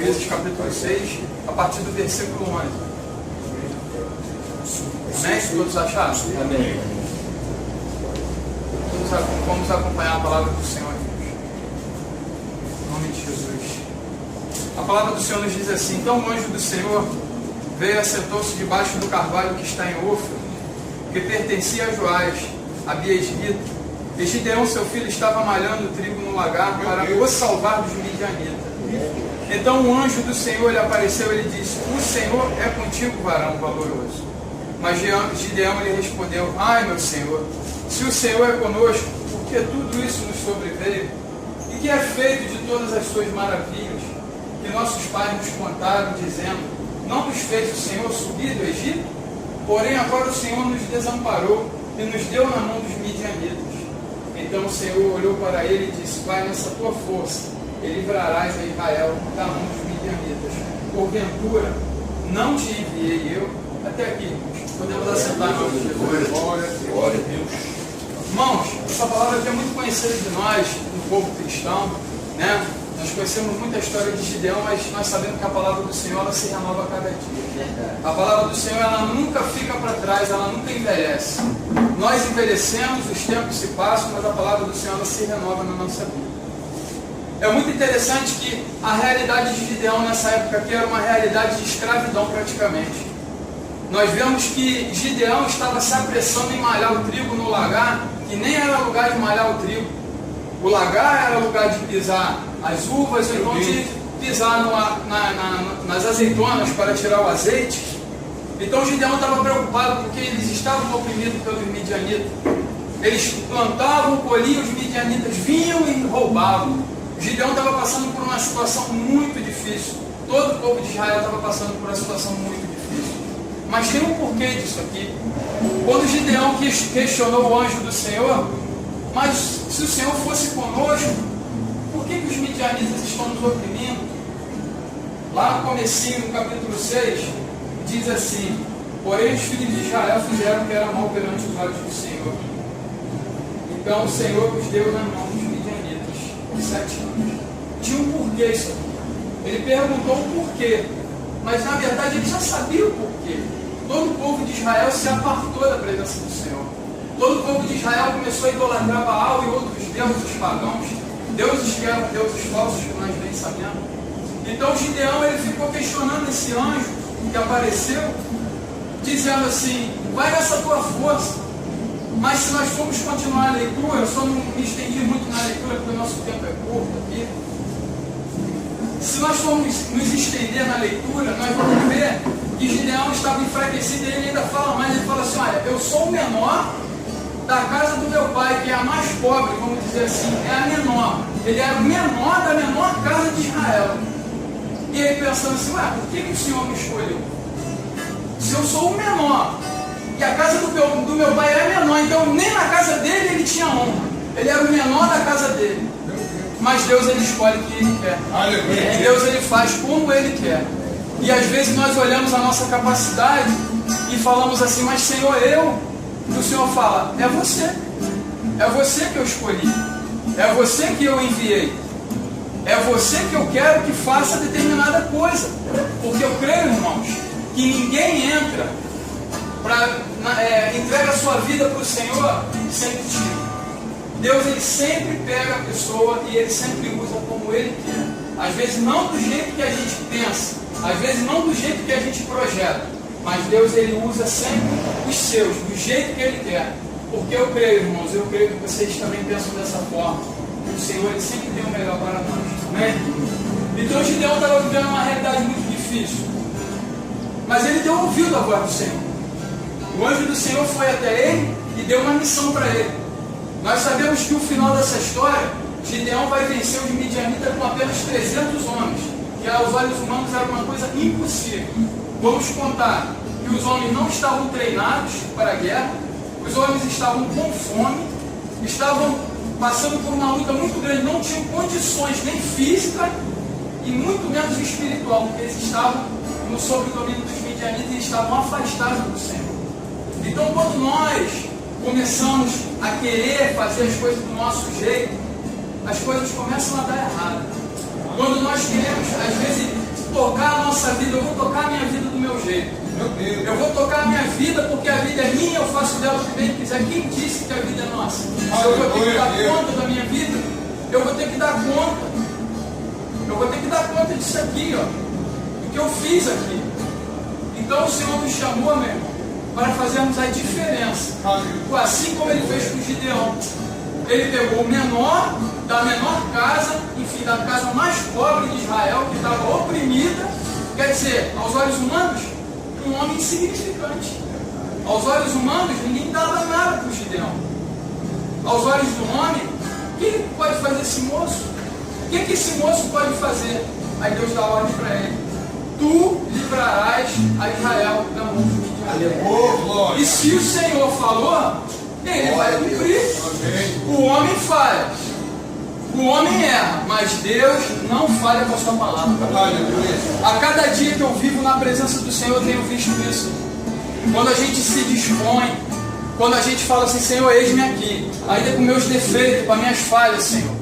Juízes capítulo 6, a partir do versículo 11. Amém? Todos acharam? Amém. Vamos acompanhar a palavra do Senhor, irmãos. Em nome de Jesus. A palavra do Senhor nos diz assim: então o anjo do Senhor veio e assentou-se debaixo do carvalho que está em Ofra, que pertencia a Joás, a Biesrita. E Gideão, seu filho, estava malhando trigo no lagar para o salvar dos midianitas. Então o anjo do Senhor lhe apareceu e lhe disse: o Senhor é contigo, varão valoroso. Mas Gideão lhe respondeu: ai, meu Senhor, se o Senhor é conosco, por que tudo isso nos sobreveio? E que é feito de todas as suas maravilhas que nossos pais nos contaram, dizendo: não nos fez o Senhor subir do Egito? Porém agora o Senhor nos desamparou e nos deu na mão dos midianitas. Então o Senhor olhou para ele e disse: vai nessa tua força, e livrarás a Israel da mão dos midianitas. Porventura, não te enviei eu? Até aqui, irmãos. Podemos assentar em nome de Jesus. Glória a Deus. Irmãos, essa palavra aqui é muito conhecida de nós, do povo cristão, né? Nós conhecemos muita história de Gideão, mas nós sabemos que a palavra do Senhor ela se renova a cada dia. A palavra do Senhor ela nunca fica para trás, ela nunca envelhece. Nós envelhecemos, os tempos se passam, mas a palavra do Senhor ela se renova na nossa vida. É muito interessante que a realidade de Gideão nessa época aqui era uma realidade de escravidão praticamente. Nós vemos que Gideão estava se apressando em malhar o trigo no lagar, que nem era lugar de malhar o trigo. O lagar era lugar de pisar as uvas, ou então de pisar nas azeitonas para tirar o azeite. Então Gideão estava preocupado porque eles estavam oprimidos pelos midianitas. Eles plantavam, colhiam, os midianitas vinham e roubavam. Gideão estava passando por uma situação muito difícil. Todo o povo de Israel estava passando por uma situação muito difícil. Mas tem um porquê disso aqui. Quando Gideão questionou o anjo do Senhor: mas se o Senhor fosse conosco, por que os midianitas estão nos oprimindo? Lá no comecinho, no capítulo 6, diz assim: porém os filhos de Israel fizeram o que era mal perante os olhos do Senhor. Então o Senhor os deu na mão dos midianitas por 7 anos. Tinha um porquê isso aqui. Ele perguntou o porquê, mas na verdade ele já sabia o porquê. Todo o povo de Israel se apartou da presença do Senhor. Todo o povo de Israel começou a idolatrar Baal e outros deuses pagãos, deuses que eram deuses falsos, que nós bem sabemos. Então Gideão ele ficou questionando esse anjo que apareceu, dizendo assim: vai nessa tua força. Mas se nós formos continuar a leitura, eu só não me estendi muito na leitura porque o nosso tempo é curto aqui. Se nós formos nos estender na leitura, nós vamos ver que Gideão estava enfraquecido e ele ainda fala mais. Ele fala assim: olha, eu sou o menor da casa do meu pai, que é a mais pobre, vamos dizer assim, é a menor. Ele era o menor da menor casa de Israel. E ele pensando assim: ué, por que o Senhor me escolheu? Se eu sou o menor, e a casa do meu pai é menor, então nem na casa dele ele tinha honra. Ele era o menor da casa dele. Mas Deus ele escolhe o que ele quer. Aleluia. Deus ele faz como ele quer. E às vezes nós olhamos a nossa capacidade e falamos assim: mas Senhor, eu... E o Senhor fala: é você. É você que eu escolhi. É você que eu enviei. É você que eu quero que faça determinada coisa. Porque eu creio, irmãos, que ninguém entra entrega a sua vida para o Senhor sem motivo. Deus ele sempre pega a pessoa e ele sempre usa como ele quer. Às vezes não do jeito que a gente pensa, às vezes não do jeito que a gente projeta, mas Deus ele usa sempre os seus, do jeito que ele quer. Porque eu creio, irmãos, eu creio que vocês também pensam dessa forma. O Senhor ele sempre tem o melhor para nós. Amém? Então Gideão estava vivendo uma realidade muito difícil. Mas ele deu ouvido à voz do Senhor. O anjo do Senhor foi até ele e deu uma missão para ele. Nós sabemos que o final dessa história, Gideão vai vencer os midianitas com apenas 300 homens, que aos olhos humanos era uma coisa impossível. Vamos contar que os homens não estavam treinados para a guerra, os homens estavam com fome, estavam passando por uma luta muito grande, não tinham condições nem física e muito menos espiritual, porque eles estavam no sobredomínio dos midianitas e estavam afastados do Senhor. Então, quando nós começamos a querer fazer as coisas do nosso jeito, as coisas começam a dar errado. Quando nós queremos, às vezes, nossa vida, eu vou tocar a minha vida do meu jeito. Meu Deus. Eu vou tocar a minha vida porque a vida é minha, eu faço dela o que bem quiser. Quem disse que a vida é nossa? Se eu vou ter que dar conta da minha vida, eu vou ter que dar conta. Eu vou ter que dar conta disso aqui, ó. Do que eu fiz aqui. Então o Senhor nos chamou, meu irmão, para fazermos a diferença. Assim como ele fez com Gideão. Ele pegou o menor da menor casa, enfim, da casa mais pobre de Israel, que estava oprimida. Quer dizer, aos olhos humanos, um homem insignificante. Aos olhos humanos, ninguém dava nada para o Gideão. Aos olhos do homem, o que pode fazer esse moço? O que esse moço pode fazer? Aí Deus dá ordem para ele: tu livrarás a Israel da mão dos midianitas. E se o Senhor falou, ele vai cumprir. O homem falha, o homem erra, mas Deus não falha com a sua palavra. A cada dia que eu vivo na presença do Senhor, eu tenho visto isso. Quando a gente se dispõe, quando a gente fala assim: Senhor, eis-me aqui, ainda com meus defeitos, com as minhas falhas, Senhor,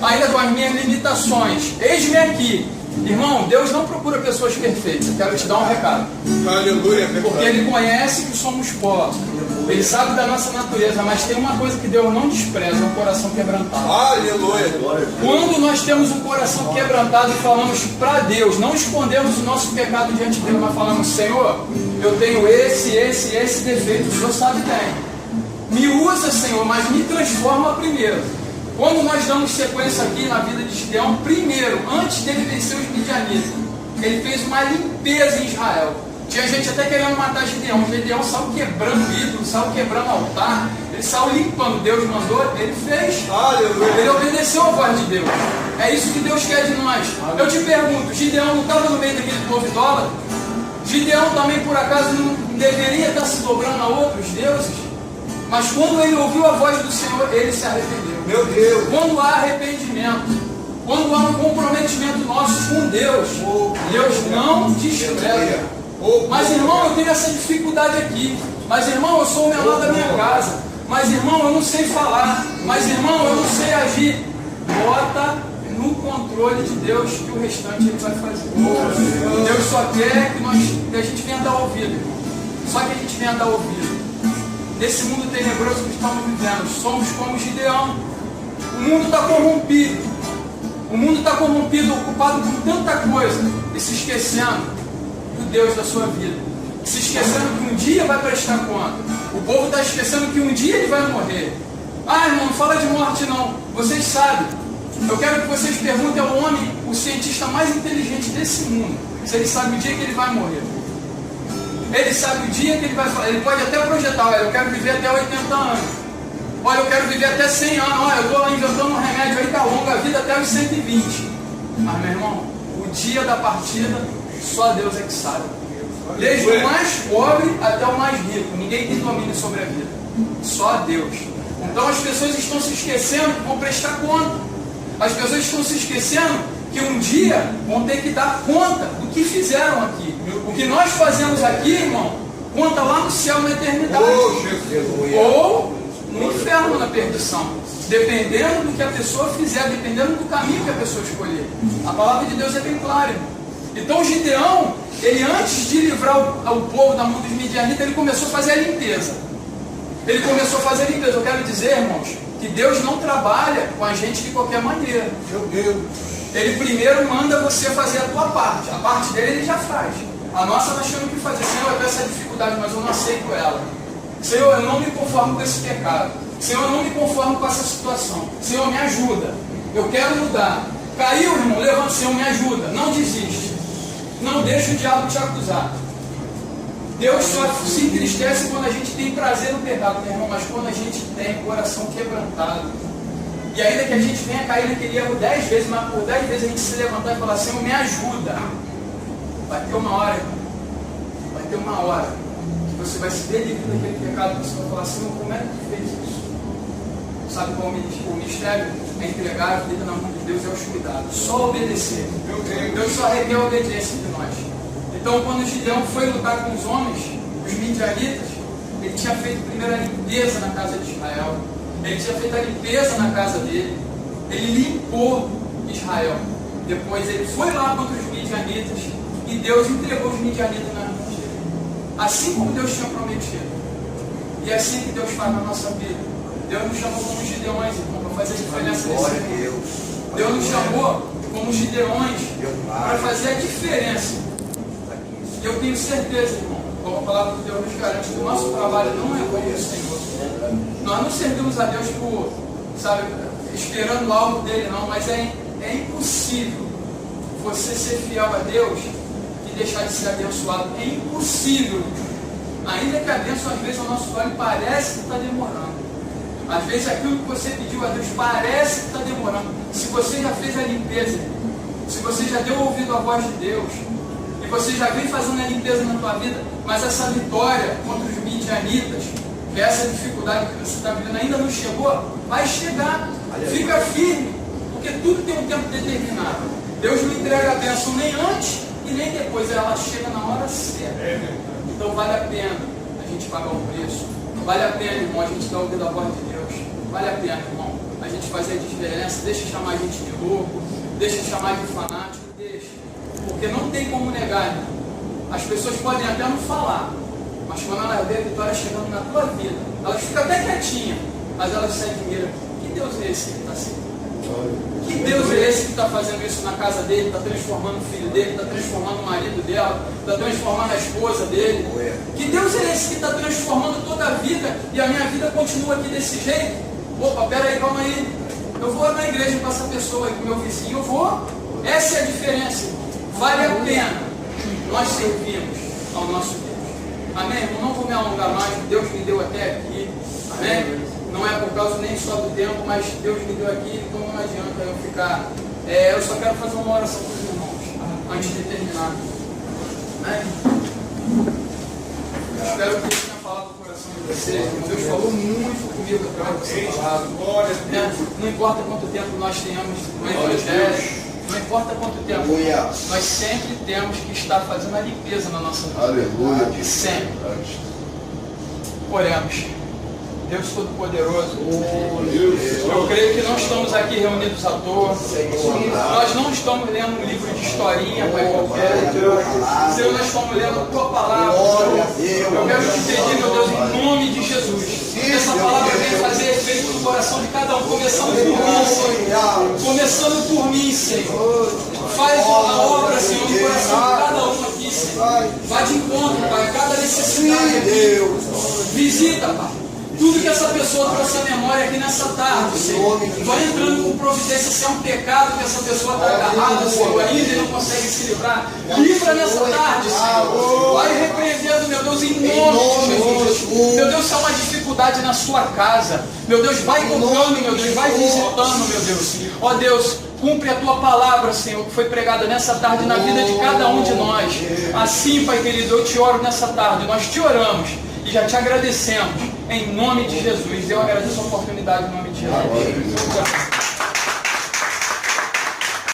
ainda com as minhas limitações, eis-me aqui. Irmão, Deus não procura pessoas perfeitas. Eu quero te dar um recado. Aleluia. Porque Ele conhece que somos pó. Ele sabe da nossa natureza. Mas tem uma coisa que Deus não despreza: é o coração quebrantado. Aleluia. Quando nós temos um coração quebrantado e falamos para Deus, não escondemos o nosso pecado diante de Deus, mas falamos: Senhor, eu tenho esse defeito, o Senhor sabe bem. Me usa, Senhor, mas me transforma primeiro. Quando nós damos sequência aqui na vida de Gideão, primeiro, antes dele vencer os midianitas, ele fez uma limpeza em Israel. Tinha gente até querendo matar Gideão. Gideão saiu quebrando ídolos, saiu quebrando altar, ele saiu limpando. Deus mandou, ele fez. Ele obedeceu a voz de Deus. É isso que Deus quer de nós. Eu te pergunto: Gideão não estava no meio daquele povo idólatra? Gideão também, por acaso, não deveria estar se dobrando a outros deuses? Mas quando ele ouviu a voz do Senhor, ele se arrependeu. Meu Deus. Quando há arrependimento, quando há um comprometimento nosso com Deus, Deus não despreza. Mas irmão, eu tenho essa dificuldade aqui. Mas irmão, eu sou o menor da minha casa. Mas irmão, eu não sei falar. Mas irmão, eu não sei agir. Bota no controle de Deus, que o restante Ele vai fazer. Deus só quer que a gente venha dar ouvido, irmão. Só que a gente venha dar ouvido. Nesse mundo tenebroso que estamos vivendo, somos como Gideão. O mundo está corrompido. O mundo está corrompido, ocupado com tanta coisa, e se esquecendo do Deus da sua vida. Se esquecendo que um dia vai prestar conta. O povo está esquecendo que um dia ele vai morrer. Ah, irmão, não fala de morte não. Vocês sabem. Eu quero que vocês perguntem ao homem, o cientista mais inteligente desse mundo, se ele sabe o dia que ele vai morrer. Ele sabe o dia que ele vai falar. Ele pode até projetar: olha, eu quero viver até 80 anos. Olha, eu quero viver até 100 anos. Olha, eu estou inventando um remédio aí que alonga a vida até os 120. Mas, meu irmão, o dia da partida, só Deus é que sabe. Desde o mais pobre até o mais rico. Ninguém tem domínio sobre a vida. Só Deus. Então as pessoas estão se esquecendo que vão prestar conta. As pessoas estão se esquecendo que um dia vão ter que dar conta do que fizeram aqui. O que nós fazemos aqui, irmão, conta lá no céu na eternidade. Ou no inferno, na perdição. Dependendo do que a pessoa fizer, dependendo do caminho que a pessoa escolher. A palavra de Deus é bem clara, irmão. Então Gideão, ele antes de livrar o povo da mão dos midianitas, ele começou a fazer a limpeza. Ele começou a fazer a limpeza. Eu quero dizer, irmãos, que Deus não trabalha com a gente de qualquer maneira. Meu Deus. Ele primeiro manda você fazer a tua parte. A parte dele ele já faz. A nossa nós temos que fazer. Senhor, eu tenho essa dificuldade, mas eu não aceito ela. Senhor, eu não me conformo com esse pecado. Senhor, eu não me conformo com essa situação. Senhor, me ajuda. Eu quero mudar. Caiu, irmão? Levanta. Senhor, me ajuda. Não desiste. Não deixa o diabo te acusar. Deus só se entristece quando a gente tem prazer no pecado, meu irmão, mas quando a gente tem o coração quebrantado. E ainda que a gente venha cair naquele erro 10 vezes, mas por 10 vezes a gente se levantar e falar: Senhor, me ajuda. Vai ter uma hora, irmão. Vai ter uma hora que você vai se ver livre daquele pecado. Você vai falar: Senhor, como é que tu fez isso? Sabe qual o mistério? É entregar a vida na mão de Deus e aos cuidados. Só obedecer. Deus só requer a obediência de nós. Então, quando Gideão foi lutar com os homens, os midianitas, ele tinha feito primeiro a limpeza na casa de Israel. Ele tinha feito a limpeza na casa dele. Ele limpou Israel. Depois ele foi lá contra os midianitas E Deus entregou os midianitas nas mãos dele. Assim como Deus tinha prometido. E é assim que Deus faz na nossa vida. Deus nos chamou como Gideões, irmão, para fazer a diferença nesse mundo. Deus nos chamou como Gideões para fazer a diferença. E eu tenho certeza, irmão, como a palavra de Deus nos garante, que o nosso trabalho não é como o Senhor. Nós não servimos a Deus por, sabe, esperando algo dele, não, mas é impossível você ser fiel a Deus e deixar de ser abençoado. É impossível. Ainda que a bênção, às vezes, ao nosso olho parece que está demorando. Às vezes, aquilo que você pediu a Deus parece que está demorando. Se você já fez a limpeza, se você já deu ouvido à voz de Deus, e você já vem fazendo a limpeza na tua vida, mas essa vitória contra os midianitas, que é essa dificuldade que você está vivendo, ainda não chegou, vai chegar. Fica firme, porque tudo tem um tempo determinado. Deus não entrega a bênção nem antes e nem depois, ela chega na hora certa. Então vale a pena a gente pagar o preço. Vale a pena, irmão, a gente dar ouvido à voz de Deus. Vale a pena, irmão, a gente fazer a diferença. Deixa de chamar a gente de louco, deixa de chamar de fanático, deixa. Porque não tem como negar, irmão. As pessoas podem até não falar, mas quando elas vê a vitória chegando na tua vida, elas ficam até quietinhas, mas elas se admiram. Que Deus é esse que está assim? Que Deus é esse que está fazendo isso na casa dele, está transformando o filho dele, está transformando o marido dela, está transformando a esposa dele? Que Deus é esse que está transformando toda a vida e a minha vida continua aqui desse jeito? Opa, peraí, calma aí. Eu vou na igreja com essa pessoa aí, com meu vizinho, eu vou. Essa é a diferença. Vale a pena nós servirmos ao nosso Deus. Amém, irmão? Não vou me alongar mais, Deus me deu até aqui. Amém? Não é por causa nem só do tempo, mas Deus me deu aqui, então não adianta eu ficar. Eu só quero fazer uma oração para os irmãos, antes de terminar. Espero que Deus tenha falado no coração de vocês. Deus falou muito comigo através dessa palavra. Não importa quanto tempo nós tenhamos no Evangelho, não importa quanto tempo, nós sempre temos que estar fazendo a limpeza na nossa vida. Aleluia. Sempre. Oremos. Deus Todo-Poderoso, eu creio que não estamos aqui reunidos à toa. Nós não estamos lendo um livro de historinha para qualquer. Senhor, nós estamos lendo a Tua Palavra. Eu quero te pedir, meu Deus, em nome de Jesus, que essa palavra venha fazer efeito no coração de cada um, começando por mim, Senhor. Começando por mim, Senhor. Faz a obra, Senhor, no coração de cada um aqui, Senhor. Vá de encontro, Pai, a cada necessidade aqui. Visita, Pai. Tudo que essa pessoa trouxe à memória aqui nessa tarde, Senhor, vai entrando com providência. Se é um pecado que essa pessoa está agarrada, Senhor, ainda e não consegue se livrar, livra nessa tarde, Senhor. Vai repreendendo, meu Deus, em nome de Jesus. Meu Deus, se há uma dificuldade na sua casa, meu Deus, vai tocando, meu Deus, vai visitando, meu Deus. Ó Deus, cumpre a Tua palavra, Senhor, que foi pregada nessa tarde na vida de cada um de nós. Assim, Pai querido, eu te oro nessa tarde, nós te oramos e já te agradecemos. Em nome de Jesus, eu agradeço a oportunidade em nome de Jesus.